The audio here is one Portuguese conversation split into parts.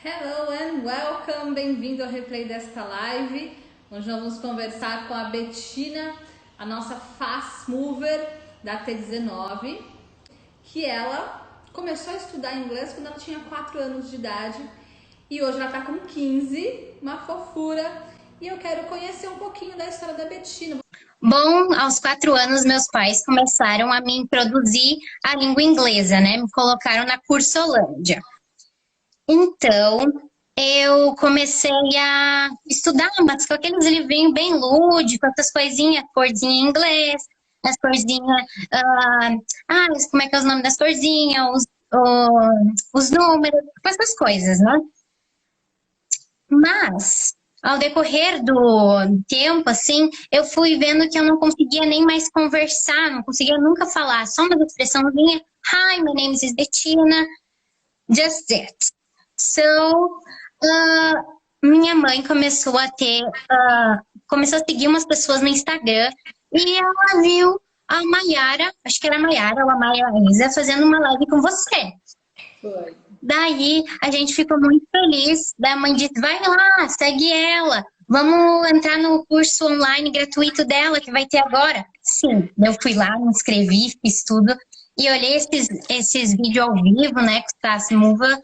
Hello and welcome! Bem-vindo ao replay desta live. Hoje nós vamos conversar com a Bettina, a nossa fast mover da T19, que ela começou a estudar inglês quando ela tinha 4 anos de idade e hoje ela está com 15, uma fofura. E eu quero conhecer um pouquinho da história da Bettina. Bom, aos 4 anos, meus pais começaram a me introduzir à língua inglesa, né? Me colocaram na Cursolândia. Então, eu comecei a estudar, mas com aqueles livrinhos bem lúdicos, essas coisinhas, corzinha em inglês, as corzinhas, como é que é os nomes das corzinhas, os números, essas coisas, né? Mas, ao decorrer do tempo, assim, eu fui vendo que eu não conseguia nem mais conversar, não conseguia nunca falar, só uma expressãozinha, Hi, my name is Bettina, just that. So, minha mãe começou a começou a seguir umas pessoas no Instagram e ela viu a Mayara, acho que era a Mayara ou a Maia fazendo uma live com você. Foi. Daí a gente ficou muito feliz. Daí a mãe disse, vai lá, segue ela. Vamos entrar no curso online gratuito dela que vai ter agora. Sim, eu fui lá, me inscrevi, fiz tudo. E olhei esses vídeos ao vivo, né, com o Tassi Muva.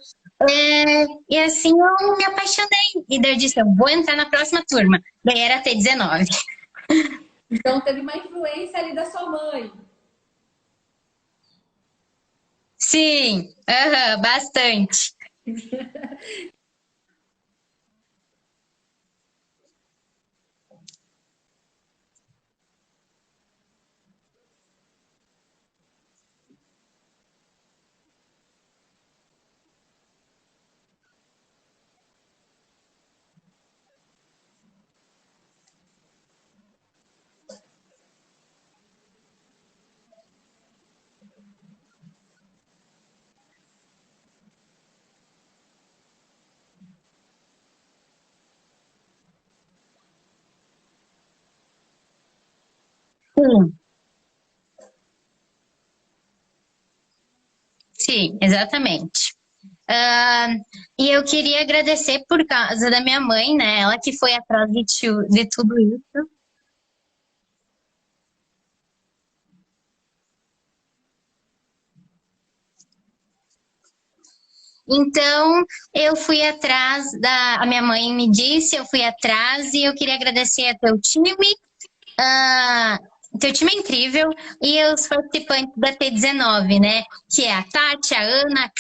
E assim eu me apaixonei. E daí eu disse, eu vou entrar na próxima turma. Daí era T19. Então teve uma influência ali da sua mãe. Sim, bastante. Sim. Sim, exatamente. Ah, e eu queria agradecer por causa da minha mãe, né? Ela que foi atrás de tudo isso. Então, eu fui atrás a minha mãe me disse, eu fui atrás e eu queria agradecer a teu time. Ah, teu time é incrível e os participantes da T19, né? Que é a Tati, a Ana,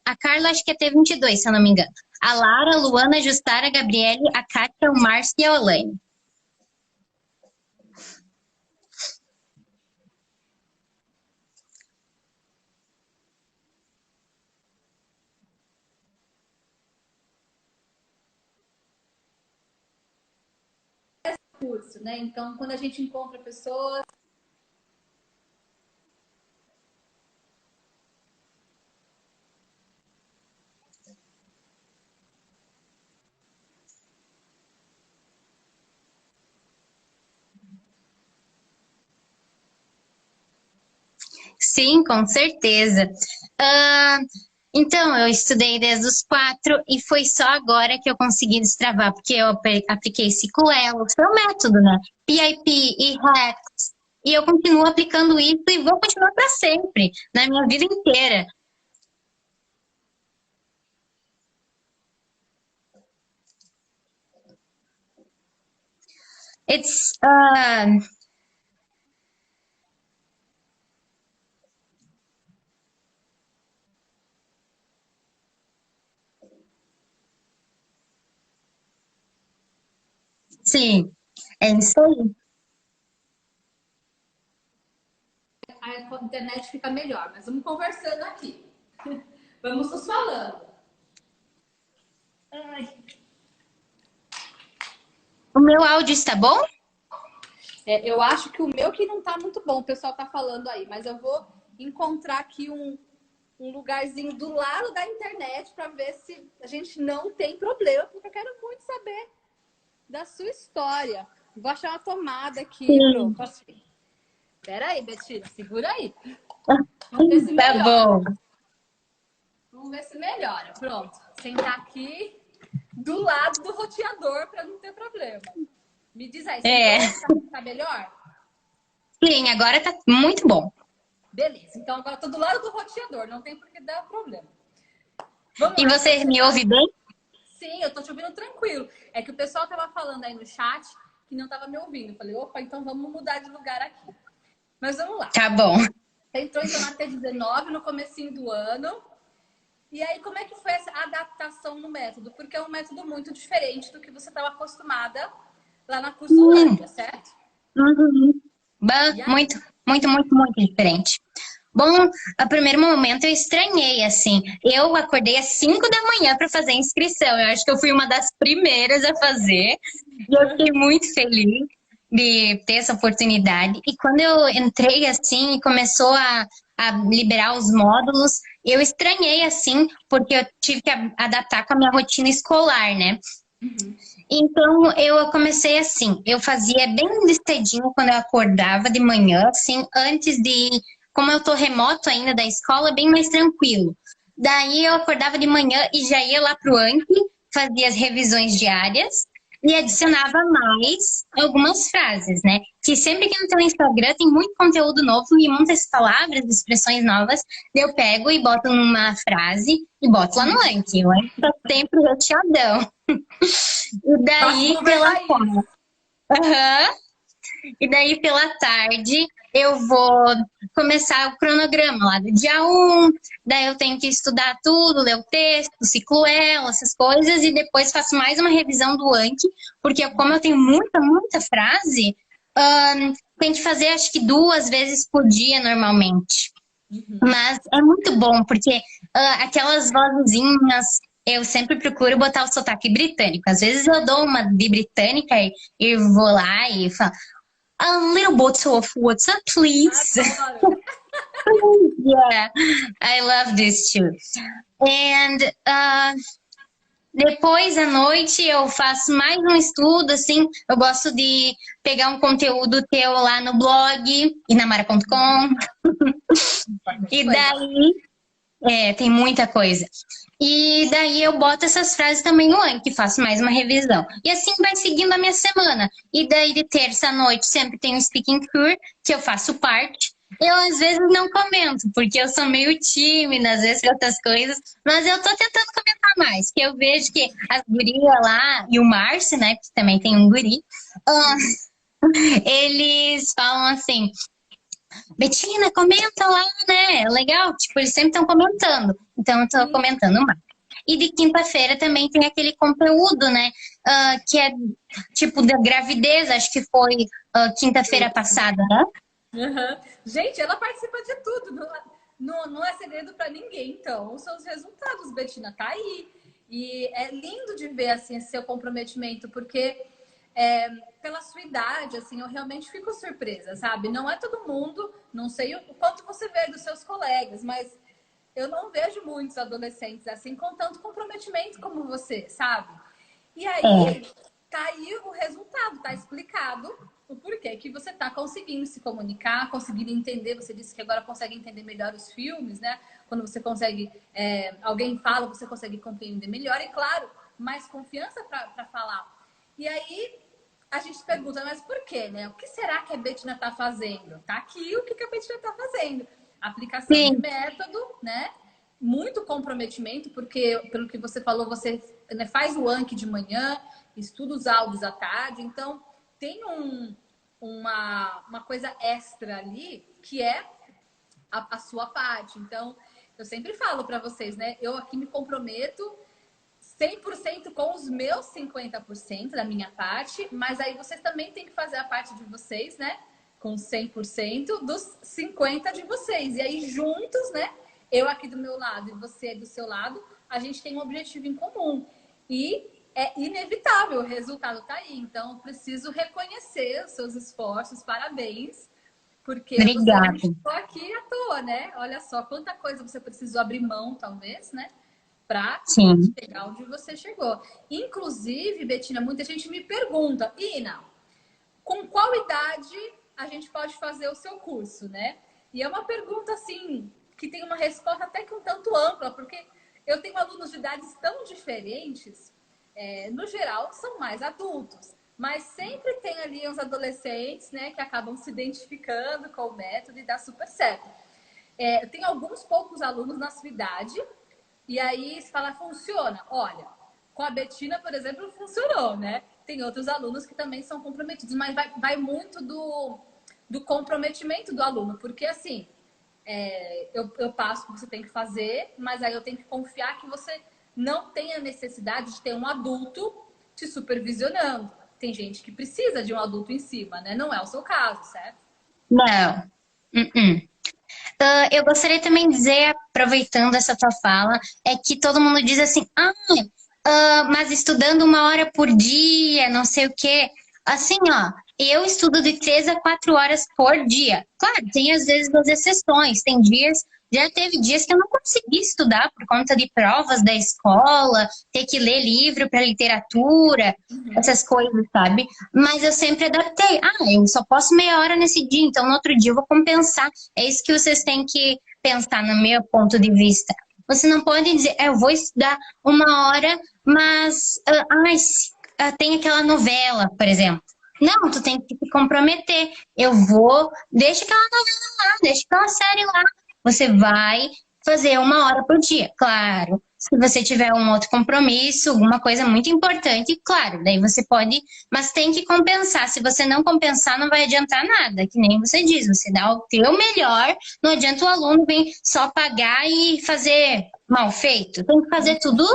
a Carla acho que é T22, se eu não me engano. A Lara, a Luana, a Justara, a Gabriele, a Kátia, o Márcio e a Olaine. Curso, né? Então, quando a gente encontra pessoas. Sim, com certeza. Ah, então, eu estudei desde os 4 e foi só agora que eu consegui destravar, porque eu apliquei Cicloelo, que é o método, né? PIP e Hacks. E eu continuo aplicando isso e vou continuar para sempre, na minha vida inteira. It's, sim, é isso aí. A internet fica melhor, mas vamos conversando aqui. Vamos nos falando. Ai. O meu áudio está bom? Eu acho que o meu que não tá muito bom, o pessoal tá falando aí, mas eu vou encontrar aqui um lugarzinho do lado da internet para ver se a gente não tem problema, porque eu quero muito saber da sua história. Vou achar uma tomada aqui. Sim. Pronto, assim. Pera aí, Betina, segura aí. Vamos ver se Tá melhora. bom. Vamos ver se melhora. Pronto. sentar aqui do lado do roteador para não ter problema. Me diz aí, tá melhor? Sim, agora tá muito bom. Beleza, então agora eu tô do lado do roteador, não tem por que dar problema. Vamos E lá. você me ouve bem? Sim, eu tô te ouvindo tranquilo. É que o pessoal tava falando aí no chat que não tava me ouvindo. Eu falei, opa, então vamos mudar de lugar aqui. Mas vamos lá. Tá bom. Você entrou então na T19 no comecinho do ano. E aí, como é que foi essa adaptação no método? Porque é um método muito diferente do que você estava acostumada lá na Cursolândia, certo? Uhum. E Muito, muito, muito, muito diferente. Bom, a primeiro momento eu estranhei, assim. Eu acordei às 5 da manhã para fazer a inscrição. Eu acho que eu fui uma das primeiras a fazer. E eu fiquei muito feliz de ter essa oportunidade. E quando eu entrei, assim, e começou a liberar os módulos, eu estranhei, assim, porque eu tive que adaptar com a minha rotina escolar, né? Então, eu comecei assim, eu fazia bem de cedinho quando eu acordava de manhã, assim, antes de, como eu tô remoto ainda da escola, bem mais tranquilo. Daí eu acordava de manhã e já ia lá pro Anki, fazia as revisões diárias e adicionava mais algumas frases, né? Que sempre que no teu Instagram tem muito conteúdo novo e muitas palavras, expressões novas, eu pego e boto numa frase e boto lá no Anki. O Anki tá sempre recheadão. E daí, pela tarde. Uhum. E daí, pela tarde, eu vou começar o cronograma lá do dia 1. Daí eu tenho que estudar tudo, ler o texto, ciclo ela, essas coisas. E depois faço mais uma revisão do Anki. Porque como eu tenho muita, muita frase, tem que fazer acho que 2 vezes por dia normalmente. Mas é muito bom, porque aquelas vozinhas, eu sempre procuro botar o sotaque britânico. Às vezes eu dou uma de britânica e vou lá e falo a little bottle of water, please. Adoro. Yeah, I love this too. And depois à noite eu faço mais um estudo, assim, eu gosto de pegar um conteúdo teu lá no blog, inamara.com. E daí, tem muita coisa. E daí eu boto essas frases também no Anki, faço mais uma revisão. E assim vai seguindo a minha semana. E daí de terça à noite sempre tem o Speaking Cure, que eu faço parte. Eu às vezes não comento, porque eu sou meio tímida, às vezes para outras coisas, mas eu tô tentando comentar mais, que eu vejo que as gurias lá, e o Márcio, né, que também tem um guri, eles falam assim, Betina, comenta lá, né? É legal, tipo, eles sempre estão comentando. Então, eu tô comentando mais. E de quinta-feira também tem aquele conteúdo, né? Que é tipo da gravidez, acho que foi quinta-feira passada, né? Uhum. Gente, ela participa de tudo. Não é segredo para ninguém. Então, os seus resultados, Betina, tá aí. E é lindo de ver assim, esse seu comprometimento, porque pela sua idade, assim, eu realmente fico surpresa, sabe? Não é todo mundo, não sei o quanto você vê dos seus colegas, mas eu não vejo muitos adolescentes assim com tanto comprometimento como você, sabe? E aí, tá aí o resultado, tá explicado o porquê que você tá conseguindo se comunicar, conseguindo entender. Você disse que agora consegue entender melhor os filmes, né? Quando você consegue, alguém fala, você consegue compreender melhor e, claro, mais confiança para falar. E aí, a gente se pergunta, mas por quê, né? O que será que a Betina tá fazendo? Tá aqui o que a Betina tá fazendo. Aplicação de método, né? Muito comprometimento, porque, pelo que você falou, você né, faz o Anki de manhã, estuda os áudios à tarde, então tem uma coisa extra ali que é a sua parte. Então, eu sempre falo para vocês, né? Eu aqui me comprometo 100% com os meus 50% da minha parte, mas aí vocês também têm que fazer a parte de vocês, né? Com 100% dos 50% de vocês. E aí, juntos, né? Eu aqui do meu lado e você do seu lado, a gente tem um objetivo em comum. E é inevitável, o resultado tá aí. Então, eu preciso reconhecer os seus esforços, parabéns, porque você não Obrigada. ficou aqui à toa, né? Olha só quanta coisa você precisou abrir mão, talvez, né? Para Sim. chegar onde você chegou. Inclusive, Betina, muita gente me pergunta, Ina, com qual idade a gente pode fazer o seu curso, né? E é uma pergunta assim que tem uma resposta até que um tanto ampla, porque eu tenho alunos de idades tão diferentes, no geral, são mais adultos. Mas sempre tem ali uns adolescentes, né, que acabam se identificando com o método e dá super certo. Eu tenho alguns poucos alunos na sua idade, e aí se fala, funciona. Olha, com a Betina, por exemplo, funcionou, né? Tem outros alunos que também são comprometidos, mas vai muito do comprometimento do aluno, porque assim, eu passo o que você tem que fazer, mas aí eu tenho que confiar que você não tem a necessidade de ter um adulto te supervisionando. Tem gente que precisa de um adulto em cima, né? Não é o seu caso, certo? Não. Uh-uh. Eu gostaria também de dizer, aproveitando essa tua fala, é que todo mundo diz assim, mas estudando 1 hora por dia, não sei o quê. Assim, ó, eu estudo de 3 a 4 horas por dia. Claro, tem às vezes as exceções, tem dias, já teve dias que eu não consegui estudar por conta de provas da escola, ter que ler livro para literatura, essas coisas, sabe? Mas eu sempre adaptei. Eu só posso 1/2 hora nesse dia, então no outro dia eu vou compensar. É isso que vocês têm que pensar no meu ponto de vista. Você não pode dizer, eu vou estudar 1 hora, mas tem aquela novela, por exemplo. Não, tu tem que te comprometer. Deixa aquela novela lá, deixa aquela série lá. Você vai fazer 1 hora por dia. Claro, se você tiver um outro compromisso, alguma coisa muito importante, claro, daí você pode, mas tem que compensar. Se você não compensar, não vai adiantar nada, que nem você diz, você dá o teu melhor, não adianta o aluno vir só pagar e fazer mal feito. Tem que fazer tudo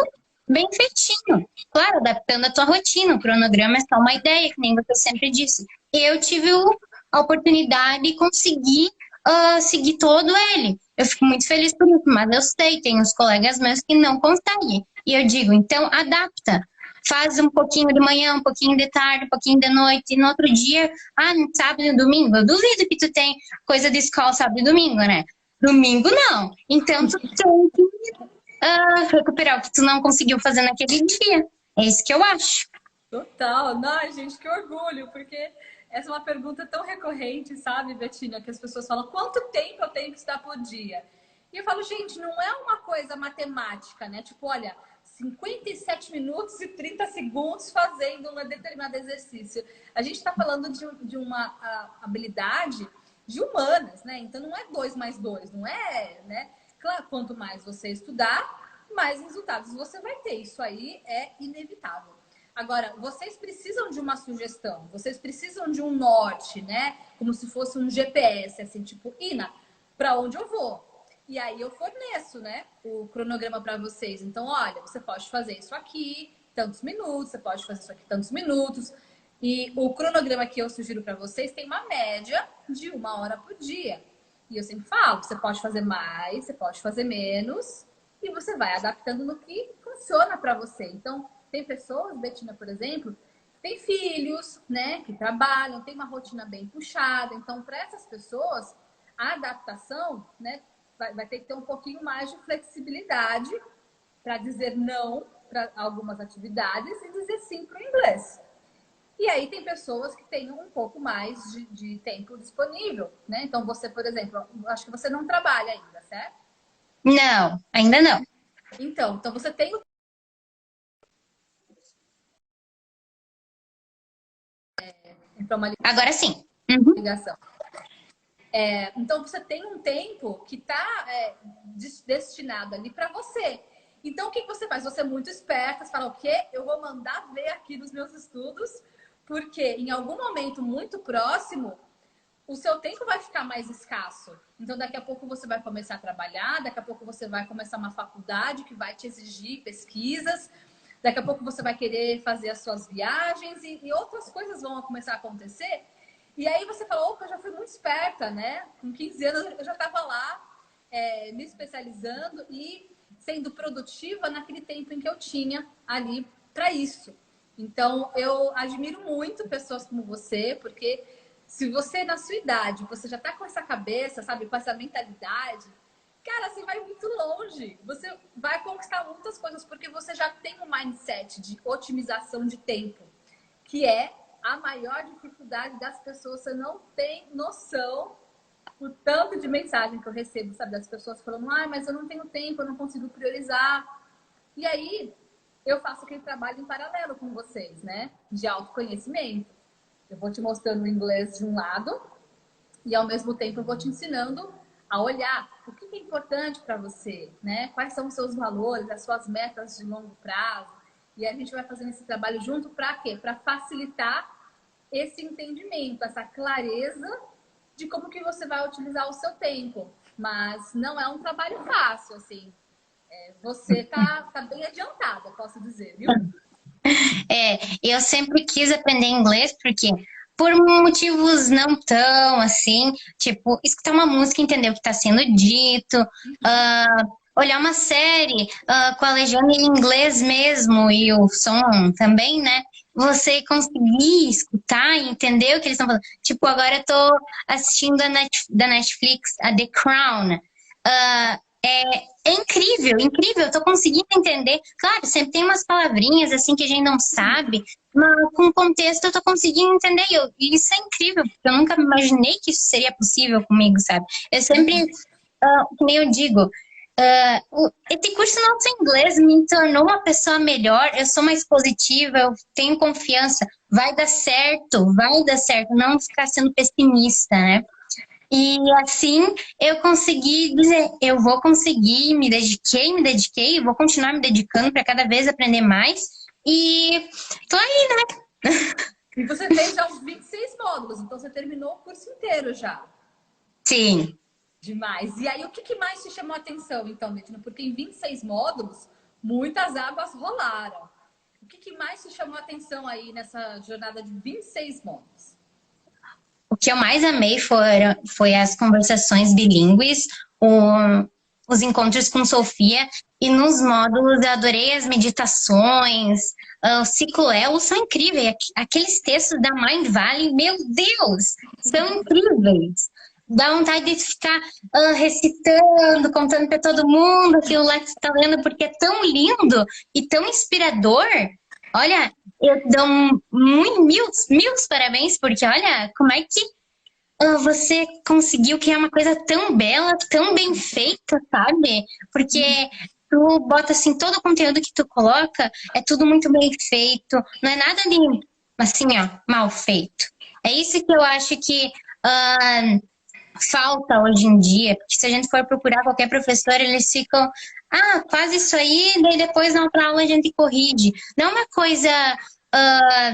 bem feitinho. Claro, adaptando a tua rotina. O cronograma é só uma ideia, que nem você sempre disse. Eu tive a oportunidade de conseguir seguir todo ele. Eu fico muito feliz por isso, mas eu sei, tem uns colegas meus que não conseguem. E eu digo, então adapta. Faz um pouquinho de manhã, um pouquinho de tarde, um pouquinho de noite, e no outro dia, no sábado e domingo. Eu duvido que tu tem coisa de escola sábado e domingo, né? Domingo não. Então tu tem que recuperar o que tu não conseguiu fazer naquele dia. É isso que eu acho. Total. Não, gente, que orgulho, porque essa é uma pergunta tão recorrente, sabe, Betina, que as pessoas falam, quanto tempo eu tenho que estudar por dia? E eu falo, gente, não é uma coisa matemática, né? Tipo, olha, 57 minutos e 30 segundos fazendo um determinado exercício. A gente está falando de uma habilidade de humanas, né? Então não é 2 mais 2, não é, né? Claro, quanto mais você estudar, mais resultados você vai ter. Isso aí é inevitável. Agora, vocês precisam de uma sugestão, vocês precisam de um norte, né? Como se fosse um GPS, assim, tipo, Ina, para onde eu vou? E aí eu forneço, né, o cronograma para vocês. Então, olha, você pode fazer isso aqui, tantos minutos, você pode fazer isso aqui, tantos minutos. E o cronograma que eu sugiro para vocês tem uma média de 1 hora por dia. E eu sempre falo, você pode fazer mais, você pode fazer menos, e você vai adaptando no que funciona para você. Então, tem pessoas, Betina, por exemplo, que têm filhos, né, que trabalham, tem uma rotina bem puxada. Então, para essas pessoas, a adaptação, né, vai ter que ter um pouquinho mais de flexibilidade para dizer não para algumas atividades e dizer sim para o inglês. E aí tem pessoas que têm um pouco mais de tempo disponível, né? Então você, por exemplo, acho que você não trabalha ainda, certo? Não, ainda não. Então você tem o para uma Agora sim. Uhum. ligação. Então você tem um tempo que está destinado ali para você. Então o que você faz? Você é muito esperta, você fala o quê? Eu vou mandar ver aqui nos meus estudos, porque em algum momento muito próximo o seu tempo vai ficar mais escasso. Então, daqui a pouco você vai começar a trabalhar, daqui a pouco você vai começar uma faculdade que vai te exigir pesquisas, daqui a pouco você vai querer fazer as suas viagens e outras coisas vão começar a acontecer. E aí você fala, opa, eu já fui muito esperta, né? Com 15 anos eu já estava lá me especializando e sendo produtiva naquele tempo em que eu tinha ali para isso. Então, eu admiro muito pessoas como você, porque se você, na sua idade, você já tá com essa cabeça, sabe, com essa mentalidade, cara, você vai muito longe. Você vai conquistar muitas coisas, porque você já tem um mindset de otimização de tempo, que é a maior dificuldade das pessoas. Você não tem noção o tanto de mensagem que eu recebo, sabe, das pessoas falando, mas eu não tenho tempo, eu não consigo priorizar. E aí, eu faço aquele trabalho em paralelo com vocês, né? De autoconhecimento. Eu vou te mostrando o inglês de um lado e, ao mesmo tempo, eu vou te ensinando a olhar o que é importante para você, né? Quais são os seus valores, as suas metas de longo prazo. E a gente vai fazendo esse trabalho junto para quê? Para facilitar esse entendimento, essa clareza de como que você vai utilizar o seu tempo. Mas não é um trabalho fácil, assim. Você tá bem adiantada, posso dizer, viu? Eu sempre quis aprender inglês porque, por motivos não tão assim, tipo, escutar uma música, entender o que está sendo dito, olhar uma série com a legenda em inglês mesmo e o som também, né? Você conseguir escutar e entender o que eles estão falando. Tipo, agora eu tô assistindo da Netflix, a The Crown. É incrível, incrível. Eu tô conseguindo entender. Claro, sempre tem umas palavrinhas assim que a gente não sabe, mas com o contexto eu tô conseguindo entender. E isso é incrível, porque eu nunca imaginei que isso seria possível comigo, sabe? Eu sempre, que nem eu digo, esse curso nosso inglês me tornou uma pessoa melhor. Eu sou mais positiva, eu tenho confiança. Vai dar certo, vai dar certo. Não ficar sendo pessimista, né? E assim eu consegui dizer, eu vou conseguir, me dediquei, vou continuar me dedicando para cada vez aprender mais. E tô aí, né? E você fez já os 26 módulos, então você terminou o curso inteiro já. Sim. Demais. E aí, o que mais te chamou a atenção, então, Betina? Porque em 26 módulos, muitas águas rolaram. O que mais te chamou a atenção aí nessa jornada de 26 módulos? O que eu mais amei foi as conversações bilíngues, os encontros com Sofia, e nos módulos eu adorei as meditações, o ciclo Elo são incríveis. Aqueles textos da Mind Valley, meu Deus, são incríveis. Dá vontade de ficar recitando, contando para todo mundo aquilo lá que você está lendo, porque é tão lindo e tão inspirador. Olha, eu dou mil parabéns, porque olha, como é que você conseguiu criar uma coisa tão bela, tão bem feita, sabe? Porque tu bota assim, todo o conteúdo que tu coloca é tudo muito bem feito, não é nada de, assim, ó, mal feito. É isso que eu acho que falta hoje em dia, porque se a gente for procurar qualquer professor, eles ficam, faz isso aí, daí depois na outra aula a gente corrige. Não é uma coisa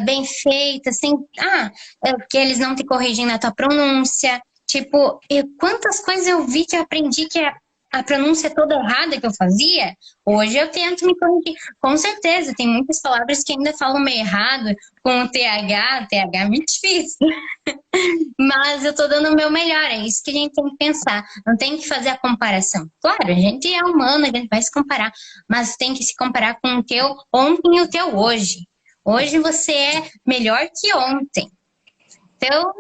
bem feita, assim, porque eles não te corrigem na tua pronúncia. Tipo, quantas coisas eu vi que eu aprendi que a pronúncia toda errada que eu fazia, hoje eu tento me corrigir. Com certeza, tem muitas palavras que ainda falam meio errado, com o TH é muito difícil. Mas eu tô dando o meu melhor, é isso que a gente tem que pensar. Não tem que fazer a comparação. Claro, a gente é humano, a gente vai se comparar, mas tem que se comparar com o teu ontem e o teu hoje. Hoje você é melhor que ontem. Então,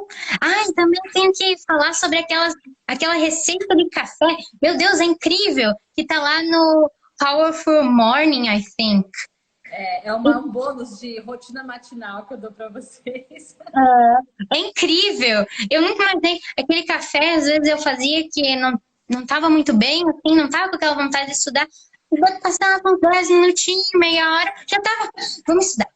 e também tenho que falar sobre aquela receita de café. Meu Deus, é incrível! Que tá lá no Powerful Morning, I think. É um bônus de rotina matinal que eu dou para vocês. É incrível! Eu nunca imaginei. Aquele café, às vezes eu fazia que não estava muito bem, assim, não estava com aquela vontade de estudar. E vou passar uns 10 minutinhos, meia hora, já estava, vamos estudar.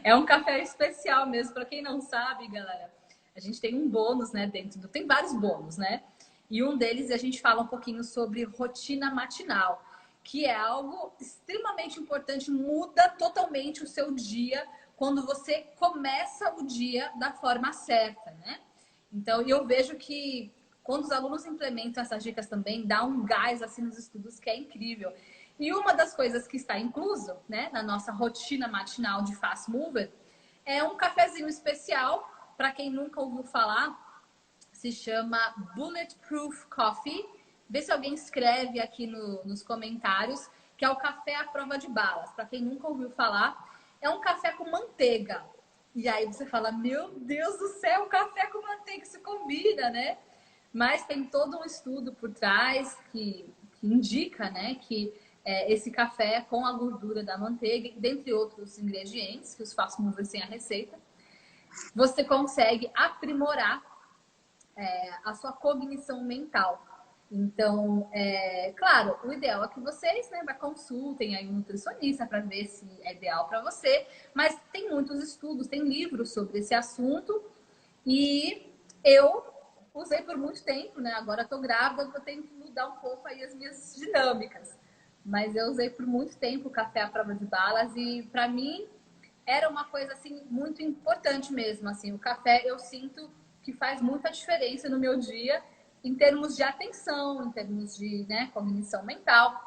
É um café especial mesmo. Para quem não sabe, galera, a gente tem um bônus, né, tem vários bônus, né? E um deles a gente fala um pouquinho sobre rotina matinal, que é algo extremamente importante, muda totalmente o seu dia quando você começa o dia da forma certa, né? Então, eu vejo que quando os alunos implementam essas dicas também, dá um gás assim nos estudos que é incrível. E uma das coisas que está incluso, né, na nossa rotina matinal de Fast Mover é um cafezinho especial. Para quem nunca ouviu falar, se chama Bulletproof Coffee. Vê se alguém escreve aqui nos comentários, que é o café à prova de balas. Para quem nunca ouviu falar, é um café com manteiga. E aí você fala, meu Deus do céu, café com manteiga, isso combina, né? Mas tem todo um estudo por trás que indica, né, que esse café com a gordura da manteiga, dentre outros ingredientes, que os fast movers têm a receita, você consegue aprimorar a sua cognição mental. Então, claro, o ideal é que vocês, né, consultem aí um nutricionista para ver se é ideal para você, mas tem muitos estudos, tem livros sobre esse assunto e eu usei por muito tempo, né? Agora estou grávida, eu tenho que mudar um pouco aí as minhas dinâmicas. Mas eu usei por muito tempo o café à prova de balas e para mim era uma coisa assim muito importante mesmo, assim, o café eu sinto que faz muita diferença no meu dia em termos de atenção, em termos de, né, cognição mental.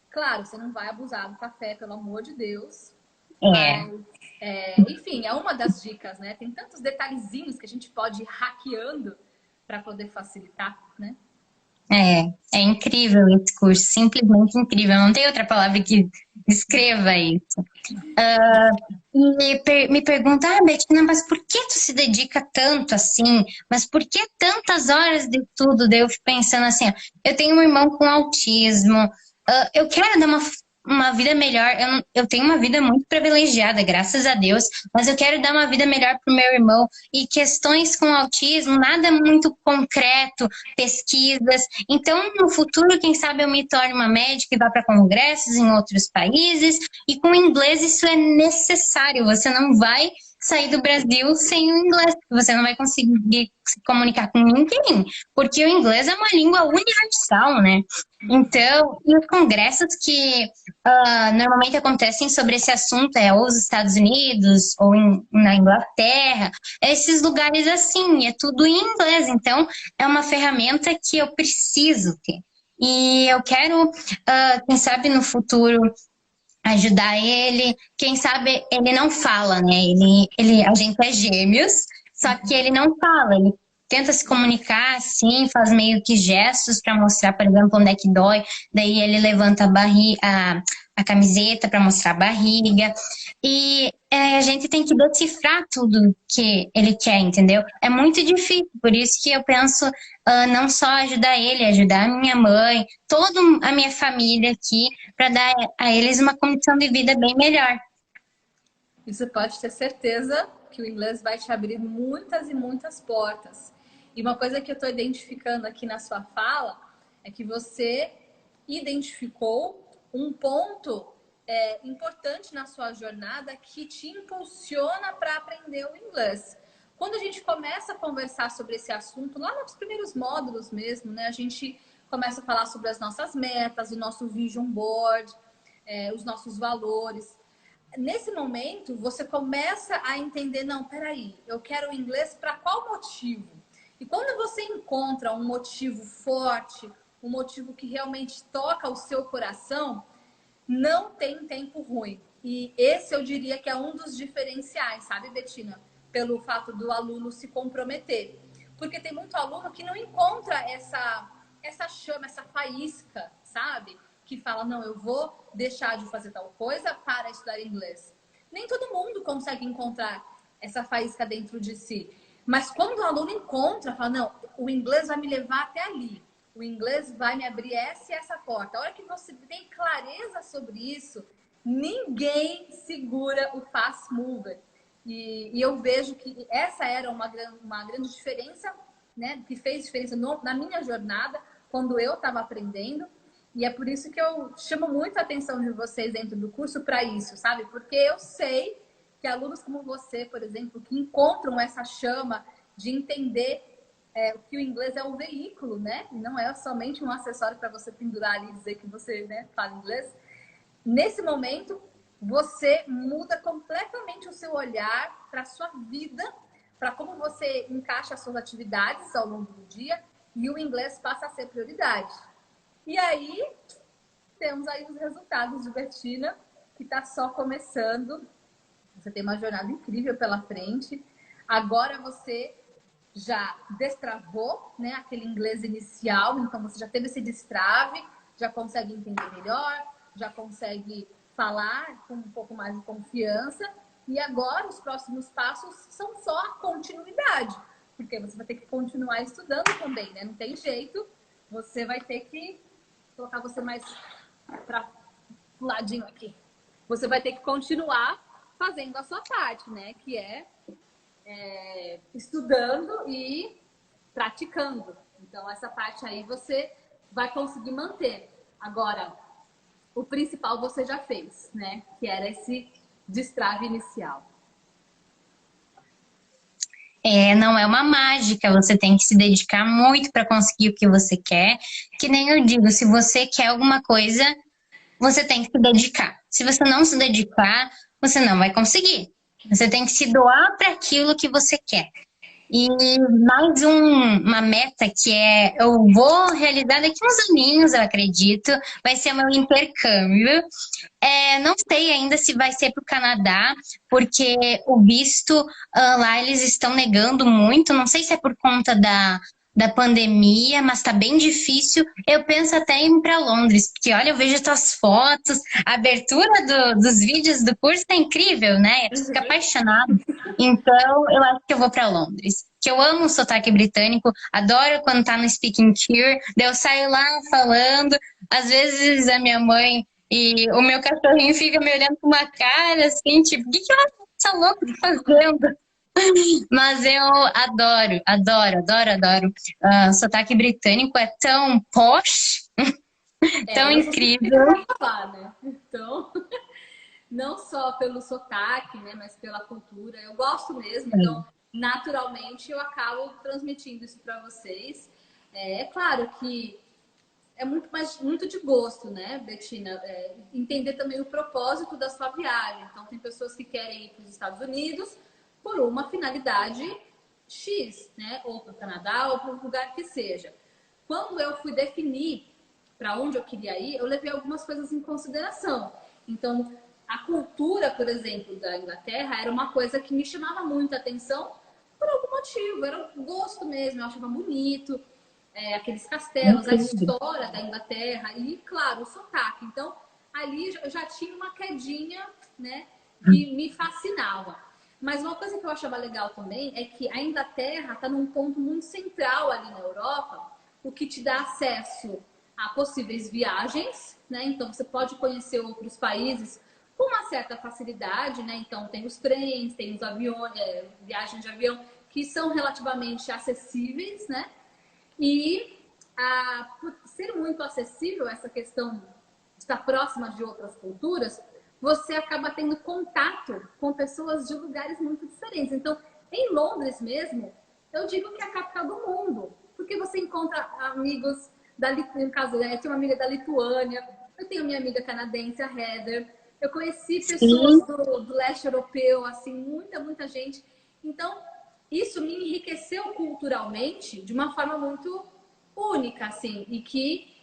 Claro, você não vai abusar do café, pelo amor de Deus, É. mas enfim, é uma das dicas, né? Tem tantos detalhezinhos que a gente pode ir hackeando para poder facilitar, né? É incrível esse curso, simplesmente incrível. Não tem outra palavra que descreva isso. Me pergunta, Betina, mas por que tu se dedica tanto assim? Mas por que tantas horas de tudo? Daí eu fico pensando assim, ó, eu tenho um irmão com autismo, eu quero dar uma vida melhor. Eu tenho uma vida muito privilegiada, graças a Deus, mas eu quero dar uma vida melhor para o meu irmão. E questões com autismo, nada muito concreto, pesquisas. Então, no futuro, quem sabe eu me torne uma médica e vá para congressos em outros países. E com o inglês isso é necessário. Você não vai sair do Brasil sem o inglês. Você não vai conseguir se comunicar com ninguém, porque o inglês é uma língua universal, né? Então, e os congressos que normalmente acontecem sobre esse assunto ou os Estados Unidos ou na Inglaterra, esses lugares assim, é tudo em inglês. Então, é uma ferramenta que eu preciso ter. E eu quero, quem sabe no futuro, ajudar ele. Quem sabe ele não fala, né? A gente é gêmeos, só que ele não fala. Ele tenta se comunicar assim, faz meio que gestos para mostrar, por exemplo, onde é que dói. Daí ele levanta a camiseta para mostrar a barriga. E a gente tem que decifrar tudo que ele quer, entendeu? É muito difícil, por isso que eu penso não só ajudar ele, ajudar a minha mãe, toda a minha família aqui, para dar a eles uma condição de vida bem melhor. Isso pode ter certeza que o inglês vai te abrir muitas e muitas portas. E uma coisa que eu estou identificando aqui na sua fala é que você identificou um ponto importante na sua jornada que te impulsiona para aprender o inglês. Quando a gente começa a conversar sobre esse assunto, lá nos primeiros módulos mesmo, né, a gente começa a falar sobre as nossas metas, o nosso vision board, os nossos valores. Nesse momento, você começa a entender, não, peraí, eu quero o inglês para qual motivo? E quando você encontra um motivo forte, um motivo que realmente toca o seu coração, não tem tempo ruim. E esse eu diria que é um dos diferenciais, sabe, Betina? Pelo fato do aluno se comprometer. Porque tem muito aluno que não encontra essa chama, essa faísca, sabe? Que fala, não, eu vou deixar de fazer tal coisa para estudar inglês. Nem todo mundo consegue encontrar essa faísca dentro de si. Mas quando o aluno encontra, fala, não, o inglês vai me levar até ali. O inglês vai me abrir essa e essa porta. A hora que você tem clareza sobre isso, ninguém segura o fast mover. E eu vejo que essa era uma grande diferença, né? Que fez diferença na minha jornada, quando eu estava aprendendo. E é por isso que eu chamo muito a atenção de vocês dentro do curso para isso, sabe? Porque eu sei que alunos como você, por exemplo, que encontram essa chama de entender que o inglês é um veículo, né? E não é somente um acessório para você pendurar ali e dizer que você, né, fala inglês. Nesse momento, você muda completamente o seu olhar para a sua vida, para como você encaixa as suas atividades ao longo do dia e o inglês passa a ser prioridade. E aí, temos aí os resultados de Betina, que está só começando. Você tem uma jornada incrível pela frente. Agora você já destravou, né, aquele inglês inicial, então você já teve esse destrave, já consegue entender melhor, já consegue falar com um pouco mais de confiança. E agora os próximos passos são só a continuidade, porque você vai ter que continuar estudando também, né? Não tem jeito, você vai ter que colocar você mais para o ladinho aqui. Você vai ter que continuar fazendo a sua parte, né? Que é estudando e praticando. Então, essa parte aí você vai conseguir manter. Agora, o principal você já fez, né? Que era esse destrave inicial. Não é uma mágica, você tem que se dedicar muito para conseguir o que você quer. Que nem eu digo, se você quer alguma coisa, você tem que se dedicar. Se você não se dedicar, você não vai conseguir. Você tem que se doar para aquilo que você quer. E mais uma meta que eu vou realizar daqui uns aninhos, eu acredito, vai ser o meu intercâmbio. Não sei ainda se vai ser para o Canadá, porque o visto lá eles estão negando muito. Não sei se é por conta da pandemia, mas tá bem difícil. Eu penso até em ir para Londres, porque olha, eu vejo as tuas fotos, a abertura dos vídeos do curso é incrível, né? Tu fica apaixonado. Então, eu acho que eu vou para Londres. Que eu amo o sotaque britânico, adoro quando tá no speaking tour, daí eu saio lá falando. Às vezes a minha mãe e o meu cachorrinho fica me olhando com uma cara assim, tipo, o que ela tá louca fazendo? Mas eu adoro. Sotaque britânico é tão posh, tão incrível. Falar, né? Então, não só pelo sotaque, né, mas pela cultura. Eu gosto mesmo, então, naturalmente, eu acabo transmitindo isso para vocês. É claro que é muito de gosto, né, Betina? Entender também o propósito da sua viagem. Então, tem pessoas que querem ir para os Estados Unidos por uma finalidade X, né? Ou para o Canadá, ou para um lugar que seja. Quando eu fui definir para onde eu queria ir, eu levei algumas coisas em consideração. Então, a cultura, por exemplo, da Inglaterra era uma coisa que me chamava muito a atenção por algum motivo. Era o gosto mesmo, eu achava bonito. Aqueles castelos, a história da Inglaterra e, claro, o sotaque. Então, ali eu já tinha uma quedinha, né, que me fascinava. Mas uma coisa que eu achava legal também é que a Inglaterra está num ponto muito central ali na Europa, o que te dá acesso a possíveis viagens, né? Então, você pode conhecer outros países com uma certa facilidade, né? Então, tem os trens, tem os aviões, viagens de avião, que são relativamente acessíveis, né? E por ser muito acessível essa questão de estar próxima de outras culturas, você acaba tendo contato com pessoas de lugares muito diferentes. Então, em Londres mesmo, eu digo que é a capital do mundo, porque você encontra amigos no caso, eu tenho uma amiga da Lituânia, eu tenho minha amiga canadense, a Heather, eu conheci pessoas do leste europeu, assim, muita gente. Então, isso me enriqueceu culturalmente de uma forma muito única, assim, e que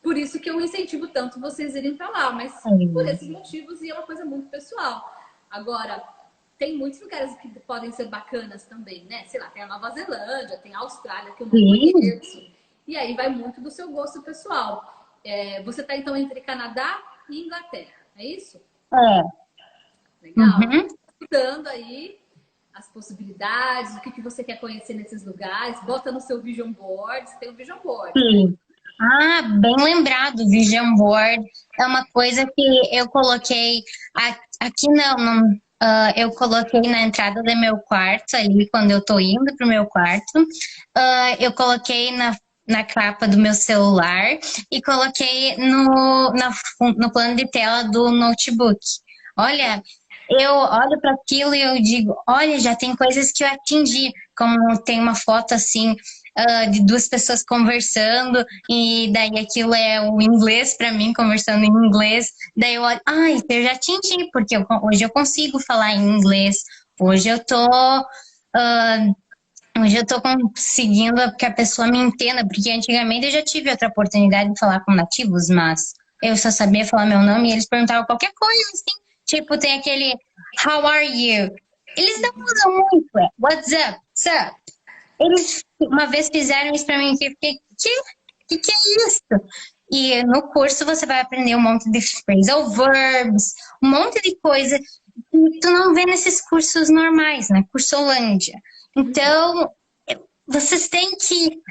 por isso que eu incentivo tanto vocês irem para lá, mas por esses motivos e é uma coisa muito pessoal. Agora, tem muitos lugares que podem ser bacanas também, né? Sei lá, tem a Nova Zelândia, tem a Austrália, que eu não conheço. E aí vai muito do seu gosto pessoal. Você tá então entre Canadá e Inglaterra, é isso? Legal. Estudando aí as possibilidades, o que você quer conhecer nesses lugares, bota no seu vision board. Você tem um vision board. Sim. Bem lembrado, Vision Board é uma coisa que eu coloquei aqui eu coloquei na entrada do meu quarto ali, quando eu tô indo pro meu quarto, eu coloquei na capa do meu celular e coloquei no plano de tela do notebook. Olha, eu olho para aquilo e eu digo, olha, já tem coisas que eu atingi, como tem uma foto assim, de duas pessoas conversando e daí aquilo é o inglês para mim, conversando em inglês, daí eu olho, eu já atingi, porque hoje eu consigo falar em inglês, hoje eu tô conseguindo que a pessoa me entenda, porque antigamente eu já tive outra oportunidade de falar com nativos, mas eu só sabia falar meu nome e eles perguntavam qualquer coisa, assim, tipo, tem aquele how are you? Eles não usam muito, what's up? What's up? Eles uma vez fizeram isso pra mim que eu fiquei, que é isso? E no curso você vai aprender um monte de phrasal verbs, um monte de coisa que tu não vê nesses cursos normais, né? Cursolândia. Então, vocês têm que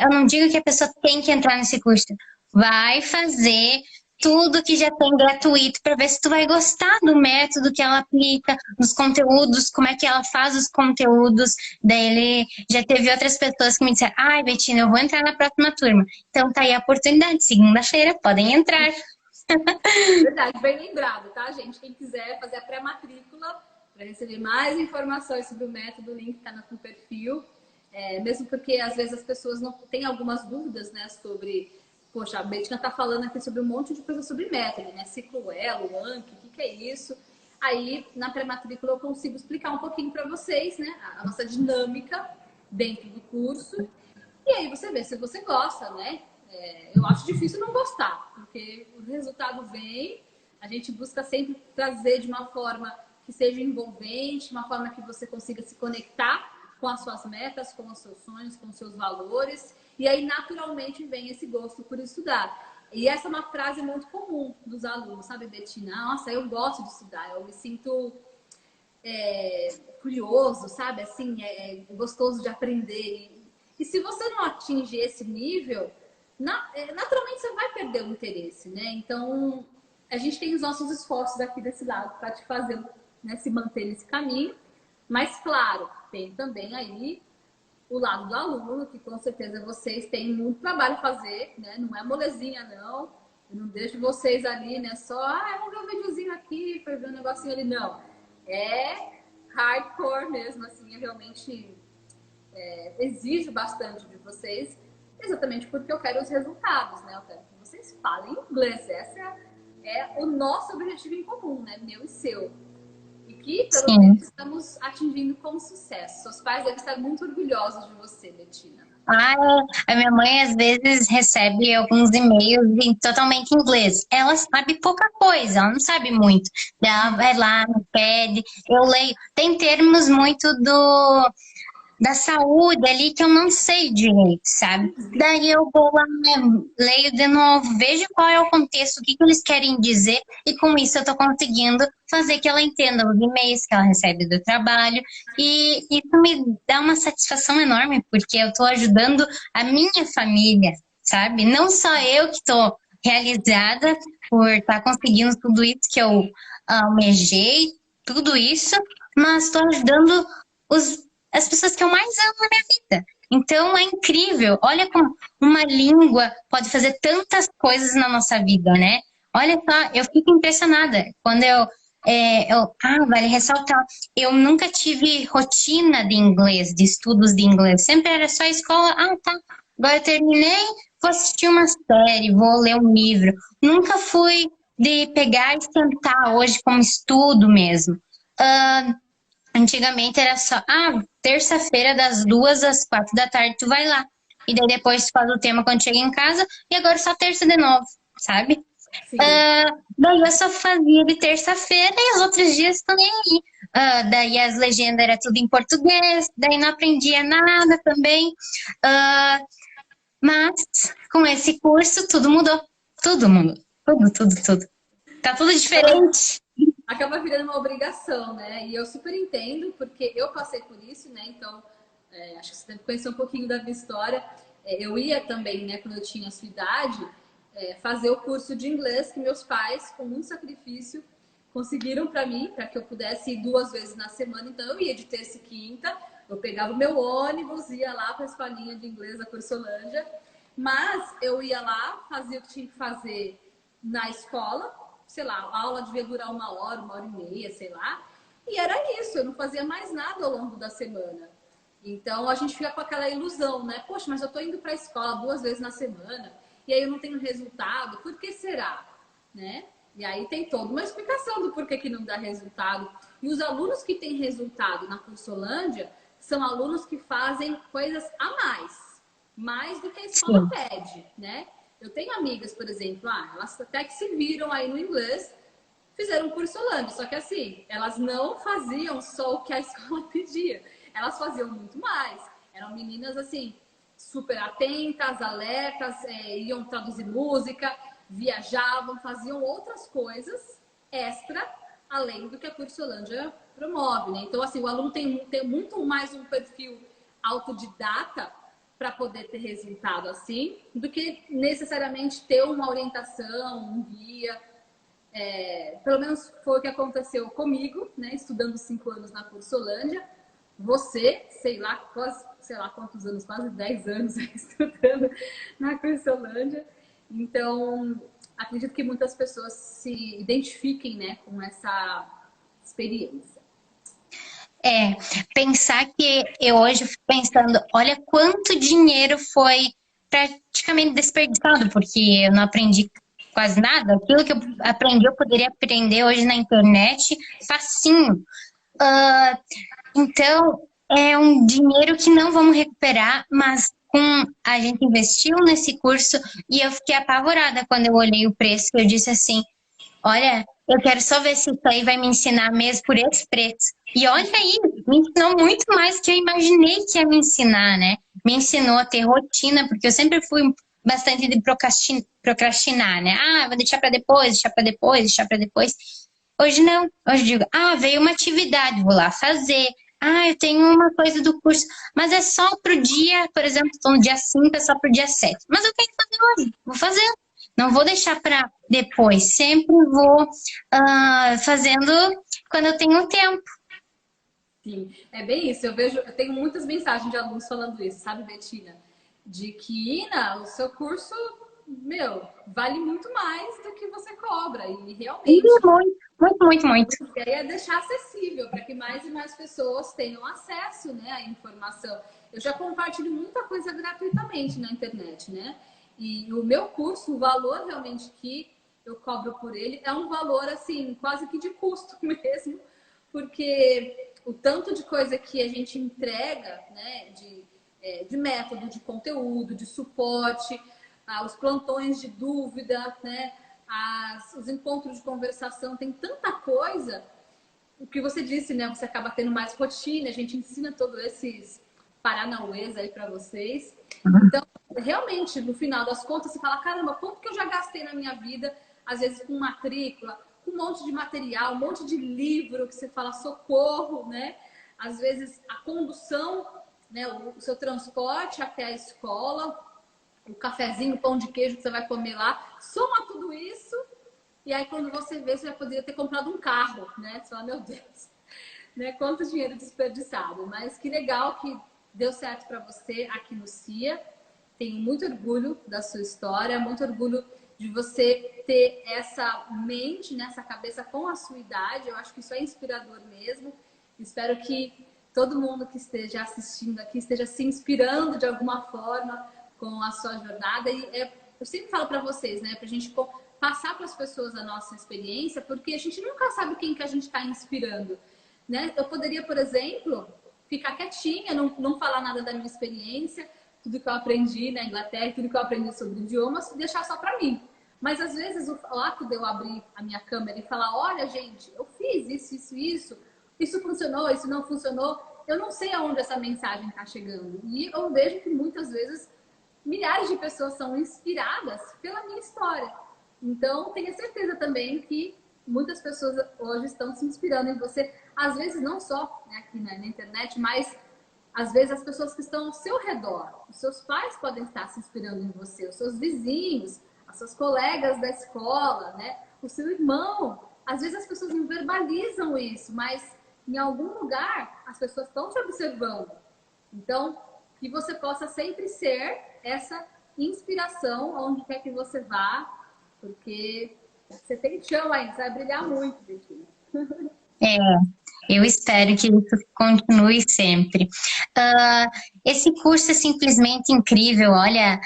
eu não digo que a pessoa tem que entrar nesse curso, vai fazer, tudo que já tem gratuito para ver se tu vai gostar do método que ela aplica, dos conteúdos, como é que ela faz os conteúdos. Daí ele já teve outras pessoas que me disseram, ai, Betina, eu vou entrar na próxima turma. Então tá aí a oportunidade, segunda-feira, podem entrar. Verdade, bem lembrado, tá, gente? Quem quiser fazer a pré-matrícula para receber mais informações sobre o método, o link está no perfil. Mesmo porque às vezes as pessoas não têm algumas dúvidas, né, sobre, poxa, a Betina está falando aqui sobre um monte de coisa sobre método, né, ciclo elo, Anki, o que é isso? Aí na pré-matrícula eu consigo explicar um pouquinho para vocês, né, a nossa dinâmica dentro do curso. E aí você vê se você gosta, né? Eu acho difícil não gostar, porque o resultado vem, a gente busca sempre trazer de uma forma que seja envolvente, uma forma que você consiga se conectar com as suas metas, com os seus sonhos, com os seus valores, e aí naturalmente vem esse gosto por estudar. E essa é uma frase muito comum dos alunos, sabe, Betina? Nossa, eu gosto de estudar, eu me sinto curioso, sabe? Assim, gostoso de aprender. E se você não atinge esse nível, naturalmente você vai perder o interesse, né? Então, a gente tem os nossos esforços aqui desse lado para te fazer, né, se manter nesse caminho. Mas, claro, tem também aí o lado do aluno, que com certeza vocês têm muito trabalho a fazer, né? Não é molezinha, não. Eu não deixo vocês ali, né? Só, vamos ver um videozinho aqui, foi ver um negocinho ali. Não. É hardcore mesmo, assim, realmente exijo bastante de vocês, exatamente porque eu quero os resultados, né? Eu quero que vocês falem inglês. Esse é o nosso objetivo em comum, né? Meu e seu. E que, pelo Sim. menos, estamos atingindo com sucesso. Seus pais devem estar muito orgulhosos de você, Betina. Ah, a minha mãe às vezes recebe alguns e-mails totalmente em inglês. Ela sabe pouca coisa, ela não sabe muito. Daí ela vai lá, me pede, eu leio. Tem termos muito da saúde ali que eu não sei direito, sabe? Daí eu vou lá, né, leio de novo, vejo qual é o contexto, o que eles querem dizer, e com isso eu tô conseguindo fazer que ela entenda os e-mails que ela recebe do trabalho, e isso me dá uma satisfação enorme, porque eu tô ajudando a minha família, sabe? Não só eu que tô realizada por estar conseguindo tudo isso que eu almejei, tudo isso, mas estou ajudando as pessoas que eu mais amo na minha vida. Então é incrível. Olha como uma língua pode fazer tantas coisas na nossa vida, né? Olha só, eu fico impressionada quando vale ressaltar, eu nunca tive rotina de inglês, de estudos de inglês. Sempre era só escola, tá, agora eu terminei, vou assistir uma série, vou ler um livro. Nunca fui de pegar e sentar hoje como estudo mesmo. Antigamente era só, terça-feira das 2 às 4 da tarde tu vai lá. E daí depois tu faz o tema quando chega em casa, e agora só terça de novo, sabe? Sim. Daí eu só fazia de terça-feira e os outros dias tô nem aí. Daí as legendas eram tudo em português, daí não aprendia nada também. Mas com esse curso tudo mudou. Tudo mudou. Tudo. Tá tudo diferente. Acaba virando uma obrigação, né? E eu super entendo, porque eu passei por isso, né? Então, acho que você deve conhecer um pouquinho da minha história. Eu ia também, né, quando eu tinha a sua idade, fazer o curso de inglês que meus pais, com muito sacrifício, conseguiram para mim, para que eu pudesse ir 2 vezes na semana. Então, eu ia de terça e quinta, eu pegava o meu ônibus, ia lá para a escolinha de inglês da Cursolândia, mas eu ia lá, fazia o que tinha que fazer na escola, sei lá, a aula devia durar 1 hora e meia, sei lá. E era isso, eu não fazia mais nada ao longo da semana. Então a gente fica com aquela ilusão, né? Poxa, mas eu tô indo para a escola 2 vezes na semana e aí eu não tenho resultado, por que será? Né? E aí tem toda uma explicação do porquê que não dá resultado. E os alunos que têm resultado na Cursolândia são alunos que fazem coisas a mais do que a escola pede, né? Eu tenho amigas, por exemplo, elas até que se viram aí no inglês, fizeram um Cursolândia, só que assim, elas não faziam só o que a escola pedia, elas faziam muito mais. Eram meninas assim, super atentas, alertas, iam traduzir música, viajavam, faziam outras coisas extra, além do que a Cursolândia promove, né? Então, assim, o aluno tem muito mais um perfil autodidata para poder ter resultado assim, do que necessariamente ter uma orientação, um guia. Pelo menos foi o que aconteceu comigo, né? Estudando 5 anos na Cursolândia. Você, sei lá quantos anos, quase 10 anos estudando na Cursolândia. Então, acredito que muitas pessoas se identifiquem, né, com essa experiência. Pensar que eu hoje fico pensando, olha quanto dinheiro foi praticamente desperdiçado, porque eu não aprendi quase nada. Aquilo que eu aprendi, eu poderia aprender hoje na internet facinho. Então, é um dinheiro que não vamos recuperar, mas a gente investiu nesse curso e eu fiquei apavorada quando eu olhei o preço. Eu disse assim, olha, eu quero só ver se isso aí vai me ensinar mesmo por esse preço. E olha aí, me ensinou muito mais do que eu imaginei que ia me ensinar, né? Me ensinou a ter rotina, porque eu sempre fui bastante de procrastinar, né? Vou deixar para depois, deixar para depois, deixar para depois. Hoje não. Hoje eu digo, veio uma atividade, vou lá fazer. Eu tenho uma coisa do curso, mas é só pro dia, por exemplo, estou no dia 5, é só pro dia 7. Mas eu quero fazer hoje, vou fazer. Não vou deixar para depois, sempre vou fazendo quando eu tenho tempo. Sim, é bem isso. Eu tenho muitas mensagens de alunos falando isso, sabe, Betina? De que, Ina, o seu curso, vale muito mais do que você cobra. E realmente... Muito. A ideia é deixar acessível para que mais e mais pessoas tenham acesso, né, à informação. Eu já compartilho muita coisa gratuitamente na internet, né? E o meu curso, o valor realmente que eu cobro por ele é um valor, assim, quase que de custo mesmo, porque o tanto de coisa que a gente entrega, né, de método, de conteúdo, de suporte, os plantões de dúvida, né, os encontros de conversação, tem tanta coisa. O que você disse, né, você acaba tendo mais rotina, a gente ensina todos esses paranauês aí para vocês. Então, realmente, no final das contas, você fala, caramba, quanto que eu já gastei na minha vida, às vezes com matrícula, com um monte de material, um monte de livro que você fala socorro, né? Às vezes a condução, né, o seu transporte até a escola, o cafezinho, o pão de queijo que você vai comer lá, soma tudo isso, e aí quando você vê, você já poderia ter comprado um carro, né? Você fala, meu Deus, né? Quanto dinheiro desperdiçado. Mas que legal que deu certo para você aqui no CIA. Tenho muito orgulho da sua história, muito orgulho de você ter essa mente, né, essa cabeça com a sua idade. Eu acho que isso é inspirador mesmo. Espero que todo mundo que esteja assistindo aqui esteja se inspirando de alguma forma com a sua jornada. E eu sempre falo para vocês, né, para a gente passar para as pessoas a nossa experiência, porque a gente nunca sabe quem que a gente está inspirando, né? Eu poderia, por exemplo, ficar quietinha, não falar nada da minha experiência, tudo que eu aprendi na Inglaterra, tudo que eu aprendi sobre idiomas, deixar só para mim. Mas às vezes o ato de eu abrir a minha câmera e falar, olha gente, eu fiz isso funcionou, isso não funcionou, eu não sei aonde essa mensagem está chegando. E eu vejo que muitas vezes milhares de pessoas são inspiradas pela minha história. Então, tenha certeza também que muitas pessoas hoje estão se inspirando em você. Às vezes, não só, né, aqui na internet, mas às vezes as pessoas que estão ao seu redor. Os seus pais podem estar se inspirando em você, os seus vizinhos, as suas colegas da escola, né? O seu irmão. Às vezes as pessoas não verbalizam isso, mas em algum lugar as pessoas estão te observando. Então, que você possa sempre ser essa inspiração onde quer que você vá, porque você tem chão ainda, você vai brilhar muito, Betina. Eu espero que isso continue sempre. Esse curso é simplesmente incrível. Olha,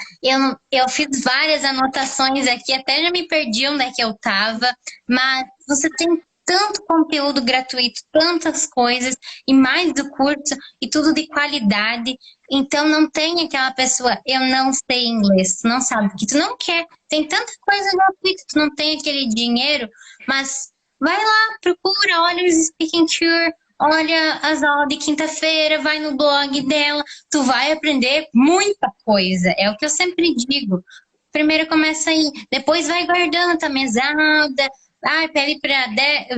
eu fiz várias anotações aqui, até já me perdi onde é que eu estava, mas você tem tanto conteúdo gratuito, tantas coisas, e mais do curso, e tudo de qualidade. Então não tem aquela pessoa, eu não sei inglês, tu não sabe, porque tu não quer. Tem tanta coisa gratuita, tu não tem aquele dinheiro, mas vai lá, procura, olha os Speaking Tour, olha as aulas de quinta-feira, vai no blog dela, tu vai aprender muita coisa. É o que eu sempre digo. Primeiro começa aí, depois vai guardando a mesada, pede para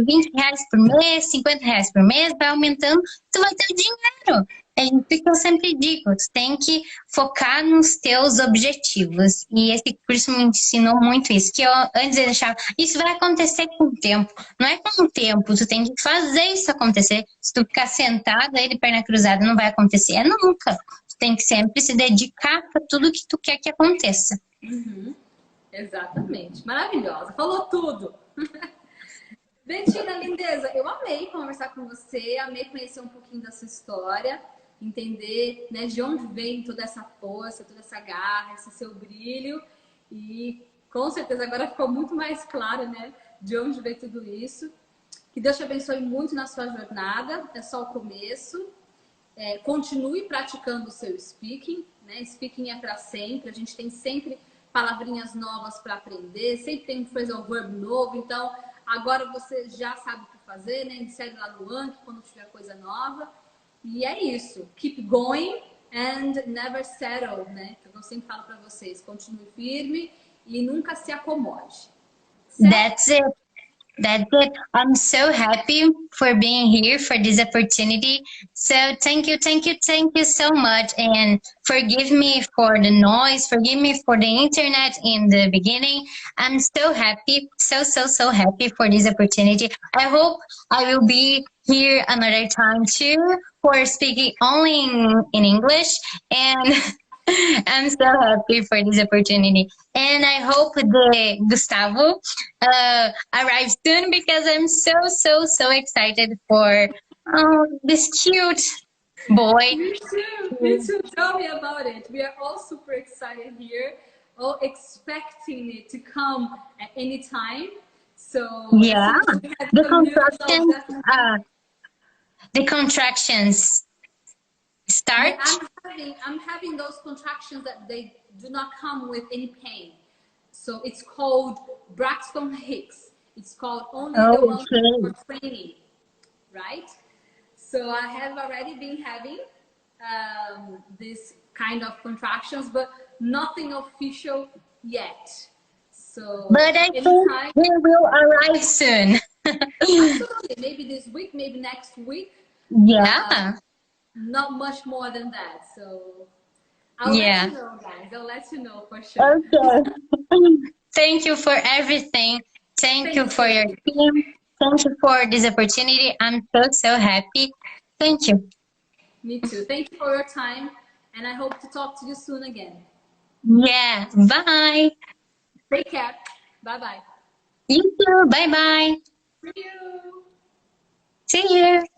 20 reais por mês, 50 reais por mês, vai aumentando, tu vai ter dinheiro. É isso que eu sempre digo, tu tem que focar nos teus objetivos. E esse curso me ensinou muito isso, que eu antes eu deixava, isso vai acontecer com o tempo. Não é com o tempo, tu tem que fazer isso acontecer. Se tu ficar sentado aí de perna cruzada, não vai acontecer nunca. Tu tem que sempre se dedicar para tudo que tu quer que aconteça. Uhum, exatamente. Maravilhosa. Falou tudo. Betina, lindeza, eu amei conversar com você, amei conhecer um pouquinho da sua história, entender, né, de onde vem toda essa força, toda essa garra, esse seu brilho. E com certeza agora ficou muito mais claro, né, de onde veio tudo isso. Que Deus te abençoe muito na sua jornada, é só o começo. Continue praticando o seu speaking, né? Speaking é para sempre, a gente tem sempre palavrinhas novas para aprender, sempre tem um phrasal verb novo, então agora você já sabe o que fazer, né? Insere lá no Anki quando tiver coisa nova. E é isso, keep going and never settle, né? Que eu sempre falo para vocês, continue firme e nunca se acomode. Certo? That's it. That's it. I'm so happy for being here for this opportunity. So thank you, thank you, thank you so much. And forgive me for the noise, forgive me for the internet in the beginning. I'm so happy, so happy for this opportunity. I hope I will be here another time too for speaking only in English. And I'm so happy for this opportunity. And I hope the Gustavo arrives soon because I'm so excited for this cute boy. Me too. Me too. Tell me about it. We are all super excited here, all expecting it to come at any time. So Yeah, as soon as we have the some news, I'll contractions, definitely- the contractions start. I'm having those contractions that they do not come with any pain. So it's called Braxton Hicks. It's called only the one Okay. for training, right? So I have already been having this kind of contractions, but nothing official yet. So But I think anytime, he will arrive soon. absolutely, maybe this week, maybe next week. Yeah. Not much more than that. So I'll Yeah. let you know, guys. I'll let you know for sure. Okay. Thank you for everything. Thank you for your team. Thank you for this opportunity. I'm so happy. Thank you. Me too. Thank you for your time, and I hope to talk to you soon again. Yeah. Bye. Take care. Bye bye. You too. Bye bye. See you. See you.